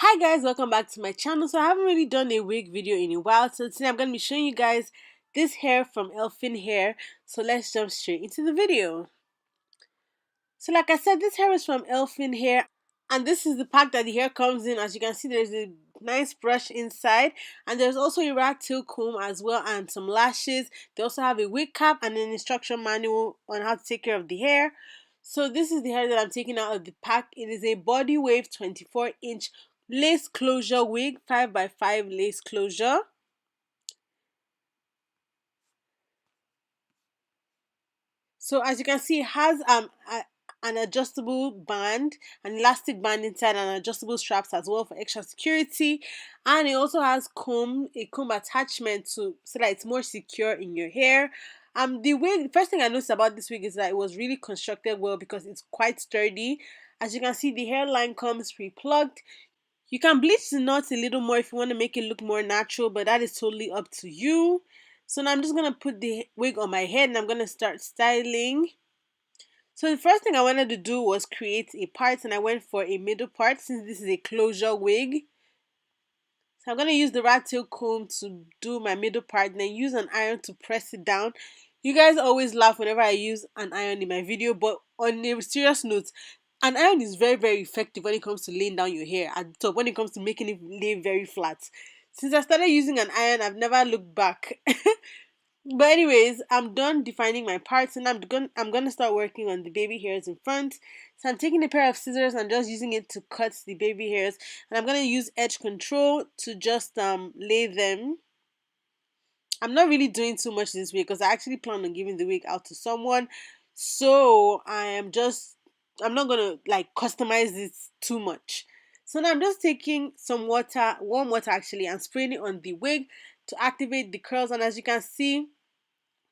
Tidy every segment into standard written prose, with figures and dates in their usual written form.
Hi guys, welcome back to my channel. So I haven't really done a wig video in a while, so today I'm going to be showing you guys this hair from Elfin hair. So let's jump straight into the video. So like I said, this hair is from Elfin hair, and this is the pack that the hair comes in. As you can see, there's a nice brush inside, and there's also a rat tail comb as well, and some lashes. They also have a wig cap and an instruction manual on how to take care of the hair. So this is the hair that I'm taking out of the pack. It is a body wave 24-inch lace closure wig, 5x5 lace closure. So as you can see, it has an adjustable band, an elastic band inside, and adjustable straps as well for extra security. And it also has a comb attachment so that it's more secure in your hair. The wig, the first thing I noticed about this wig is that it was really constructed well because it's quite sturdy. As you can see, the hairline comes pre-plugged. You can bleach the knots a little more if you want to make it look more natural, but that is totally up to you. So now I'm just going to put the wig on my head and I'm going to start styling. So the first thing I wanted to do was create a part, and I went for a middle part since this is a closure wig. So I'm going to use the rat tail comb to do my middle part and then use an iron to press it down. You guys always laugh whenever I use an iron in my video, but on a serious note, an iron is very effective when it comes to laying down your hair at the top, when it comes to making it lay very flat. Since I started using an iron, I've never looked back. But anyways, I'm done defining my parts, and I'm gonna start working on the baby hairs in front. So I'm taking a pair of scissors and just using it to cut the baby hairs, and I'm gonna use edge control to just lay them. I'm not really doing too much this week because I actually plan on giving the wig out to someone. So I'm not gonna like customize this too much. So now I'm just taking some water, warm water actually, and spraying it on the wig to activate the curls. And as you can see,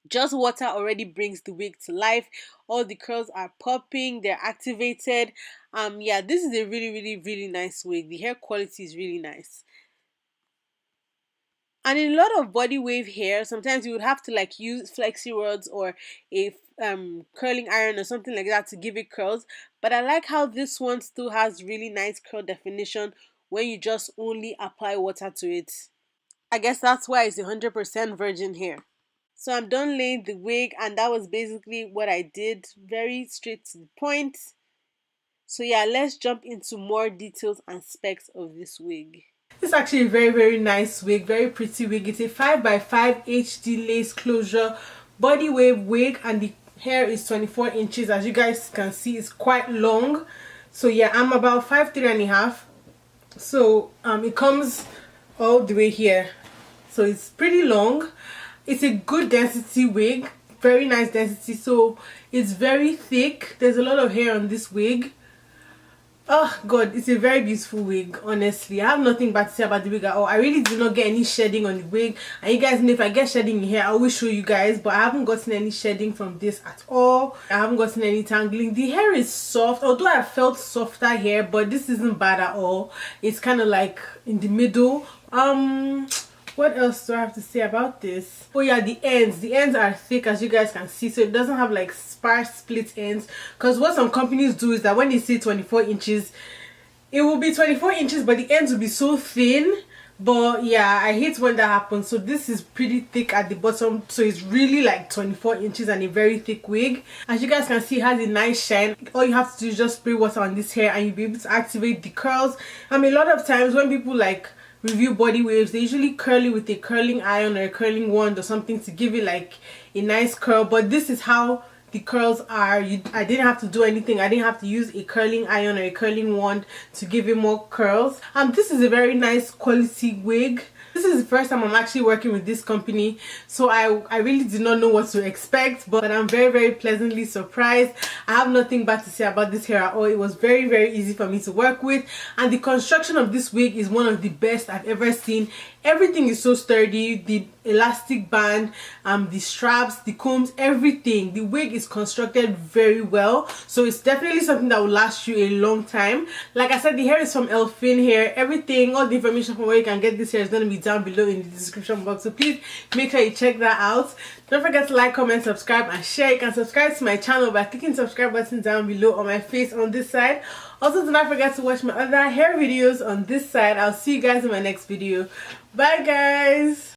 just water already brings the wig to life. All the curls are popping, they're activated. Yeah, this is a really nice wig. The hair quality is really nice. And in a lot of body wave hair, sometimes you would have to like use flexi rods or a curling iron or something like that to give it curls. But I like how this one still has really nice curl definition when you just only apply water to it. I guess that's why it's 100% virgin hair. So I'm done laying the wig, and that was basically what I did, very straight to the point. So yeah, let's jump into more details and specs of this wig. This is actually a very nice wig, very pretty wig. It's a 5x5 HD lace closure body wave wig, and the hair is 24 inches. As you guys can see, it's quite long. So yeah, I'm about 5'3.5". So it comes all the way here. So it's pretty long. It's a good density wig, very nice density. So it's very thick. There's a lot of hair on this wig. Oh god, it's a very beautiful wig. Honestly, I have nothing bad to say about the wig at all. I really did not get any shedding on the wig, and you guys know if I get shedding in here I will show you guys, but I haven't gotten any shedding from this at all. I haven't gotten any tangling. The hair is soft, although I felt softer hair, but this isn't bad at all. It's kind of like in the middle. What else do I have to say about this? Oh yeah, the ends are thick, as you guys can see, so it doesn't have like sparse split ends. Because what some companies do is that when they say 24 inches, it will be 24 inches but the ends will be so thin. But yeah, I hate when that happens. So this is pretty thick at the bottom, so it's really like 24 inches and a very thick wig. As you guys can see, it has a nice shine. All you have to do is just spray water on this hair and you'll be able to activate the curls. A lot of times when people like review body waves, they usually curl it with a curling iron or a curling wand or something to give it like a nice curl. But this is how the curls are. I didn't have to do anything. I didn't have to use a curling iron or a curling wand to give it more curls. This is a very nice quality wig. This is the first time I'm actually working with this company, so I really did not know what to expect, but I'm very pleasantly surprised. I have nothing bad to say about this hair at all. It was very easy for me to work with, and the construction of this wig is one of the best I've ever seen. Everything is so sturdy. The elastic band, the straps, the combs, everything. The wig is constructed very well, so it's definitely something that will last you a long time. Like I said, the hair is from Elfin hair. Everything, all the information from where you can get this hair is going to be down below in the description box, so please make sure you check that out. Don't forget to like, comment, subscribe and share. You can subscribe to my channel by clicking the subscribe button down below on my face on this side. Also, do not forget to watch my other hair videos on this side. I'll see you guys in my next video. Bye guys.